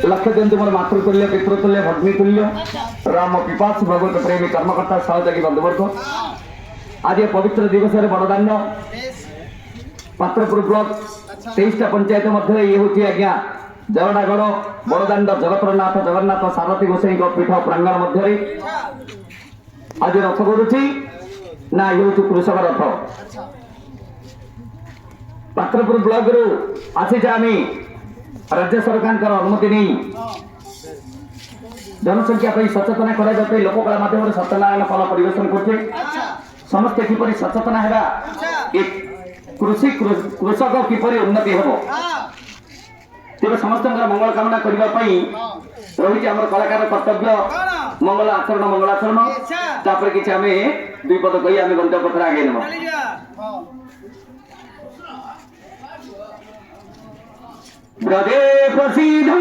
लक्ष्य दिंतु मोर मातृतुल्य पितृतुल्य भग्नितुल्य राम पिपास भगवत प्रेमी कर्मकर्ता सहयोगी बंधुवर्ग आज ये पवित्र दिवस बड़दान पात्रपुर ब्लॉक 23टा पंचायत मध्य ये हूँ आज्ञा जगनागढ़ बड़दान जगतरनाथ जगन्नाथ सारथी गोसाई पीठ प्रांगण मध्य आज रथ करुच्ची ना ये हूँ कृषक रथ पात्रपुर ब्लॉक रु आसी आम राज्य सरकार अनुमति नहीं जनसंख्या सचेतना कर लोककला माध्यम सत्यनारायण फल परिवेशन करछे समस्ते किपरि सचेतना हेबा कृषि कृषक किपरि उन्नति हेबो तेरे समस्त मंगल कामना करबा पई रही आम कलाकार कर्तव्य मंगलाचरण तापर कि आम दुई पद कही आम गंतव्य पथर आगे नेब ब्रजे प्रसिद्ध